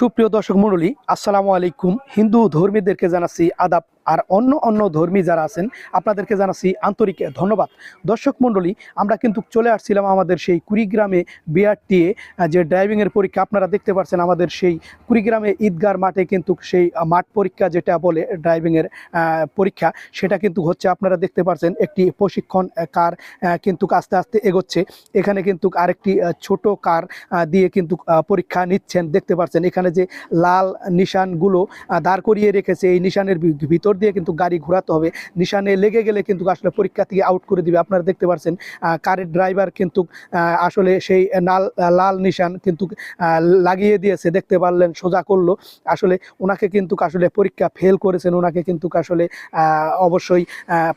সুপ্রিয় দর্শক মণ্ডলী, আসসালামু আলাইকুম। হিন্দু ধর্মীদেরকে জানাচ্ছি আদাব, আর অন্য ধর্মী যারা আছেন আপনাদেরকে জানাচ্ছি আন্তরিক ধন্যবাদ। দর্শক মণ্ডলী, আমরা কিন্তু চলে আসছিলাম আমাদের সেই কুড়িগ্রামে বিআরটিএ যে ড্রাইভিংয়ের পরীক্ষা। আপনারা দেখতে পাচ্ছেন আমাদের সেই কুড়িগ্রামে ঈদগার মাঠে কিন্তু সেই মাঠ পরীক্ষা যেটা বলে ড্রাইভিংয়ের পরীক্ষা, সেটা কিন্তু হচ্ছে। আপনারা দেখতে পাচ্ছেন একটি প্রশিক্ষণ কার কিন্তু আস্তে আস্তে এগোচ্ছে। এখানে কিন্তু আরেকটি ছোট কার দিয়ে কিন্তু পরীক্ষা নিচ্ছেন। দেখতে পাচ্ছেন এখানে যে লাল নিশানগুলো দাঁড় করিয়ে রেখেছে, এই নিশানের ভিতর দিয়ে কিন্তু গাড়ি ঘোরাতে হবে। নিশানে লেগে গেলে কিন্তু আসলে পরীক্ষা থেকে আউট করে দিবে। আপনারা দেখতে পাচ্ছেন কারের ড্রাইভার কিন্তু আসলে সেই লাল নিশান কিন্তু লাগিয়ে দিয়েছে। দেখতে পারলেন, সোজা করলো। আসলে ওনাকে কিন্তু আসলে পরীক্ষা ফেল করেছেন, ওনাকে কিন্তু আসলে অবশ্যই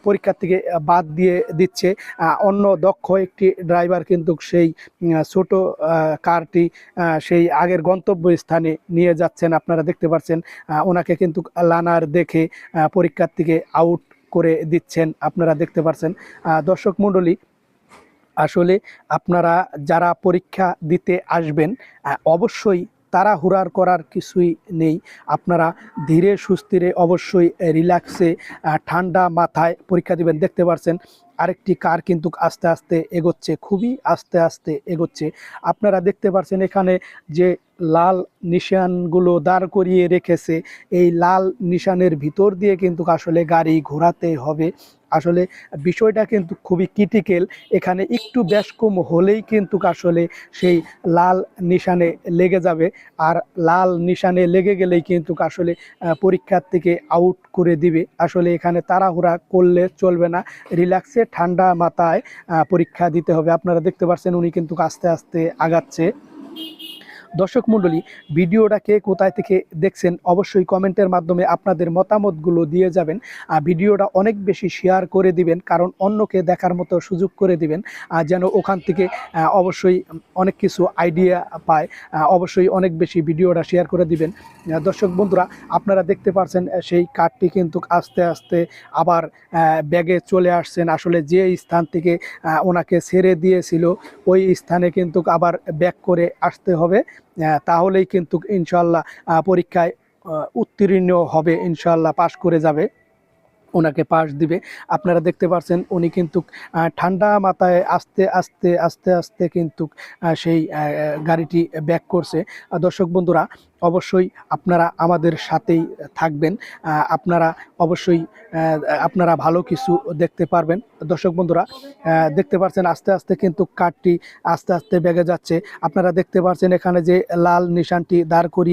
পরীক্ষা থেকে বাদ দিয়ে দিচ্ছে। অন্য দক্ষ একটি ড্রাইভার কিন্তু সেই ছোট কারটি সেই আগের গন্তব্য স্থানে নিয়ে যাচ্ছেন। আপনারা দেখতে পাচ্ছেন ওনাকে কিন্তু লানার দেখে পরীক্ষার থেকে আউট করে দিচ্ছেন। আপনারা দেখতে পাচ্ছেন দর্শক মণ্ডলী, আসলে আপনারা যারা পরীক্ষা দিতে আসবেন অবশ্যই তাড়াহুড়ার করার কিছুই নেই। আপনারা ধীরে সুস্থিরে অবশ্যই রিল্যাক্সে ঠান্ডা মাথায় পরীক্ষা দিবেন। দেখতে পাচ্ছেন আরেকটি কার কিন্তু আস্তে আস্তে এগোচ্ছে, খুবই আস্তে আস্তে এগোচ্ছে। আপনারা দেখতে পাচ্ছেন এখানে যে লাল নিশানগুলো দাঁড় করিয়ে রেখেছে, এই লাল নিশানের ভিতর দিয়ে কিন্তু আসলে গাড়ি ঘোরাতে হবে। আসলে বিষয়টা কিন্তু খুবই ক্রিটিক্যাল। এখানে একটু ব্যস্কম হলেই কিন্তু আসলে সেই লাল নিশানে লেগে যাবে, আর লাল নিশানে লেগে গেলেই কিন্তু আসলে পরীক্ষার থেকে আউট করে দিবে। আসলে এখানে তাড়াহুড়া করলে চলবে না, রিল্যাক্সে ঠান্ডা মাথায় পরীক্ষা দিতে হবে। আপনারা দেখতে পাচ্ছেন উনি কিন্তু আস্তে আস্তে আগাচ্ছে। দর্শক মণ্ডলী, ভিডিওটা কে কোথায় থেকে দেখছেন অবশ্যই কমেন্টের মাধ্যমে আপনাদের মতামতগুলো দিয়ে যাবেন। ভিডিওটা অনেক বেশি শেয়ার করে দিবেন, কারণ অন্যকে দেখার মতো সুযোগ করে দিবেন, যেন ওখান থেকে অবশ্যই অনেক কিছু আইডিয়া পায়। অবশ্যই অনেক বেশি ভিডিওটা শেয়ার করে দিবেন। দর্শক বন্ধুরা, আপনারা দেখতে পাচ্ছেন সেই কারটি কিন্তু আস্তে আস্তে আবার ব্যাগে চলে আসছেন। আসলে যে স্থান থেকে ওনাকে ছেড়ে দিয়েছিল ওই স্থানে কিন্তু আবার ব্যাক করে আসতে হবে। তাহলেই কিন্তু ইনশাল্লাহ পরীক্ষায় উত্তীর্ণ হবে, ইনশাল্লাহ পাশ করে যাবে, ওনাকে পাশ দিবে। আপনারা দেখতে পাচ্ছেন উনি কিন্তু ঠান্ডা মাথায় আস্তে আস্তে আস্তে আস্তে কিন্তু সেই গাড়িটি ব্যাক করছে। দর্শক বন্ধুরা, অবশ্যই আপনারা আমাদের সাথেই থাকবেন। আপনারা অবশ্যই আপনারা ভালো কিছু দেখতে পারবেন। দর্শক বন্ধুরা, দেখতে পাচ্ছেন আস্তে আস্তে কিন্তু কারটি আস্তে আস্তে ব্যাগে যাচ্ছে। আপনারা দেখতে পাচ্ছেন এখানে যে লাল নিশানটি দাঁড় করিয়ে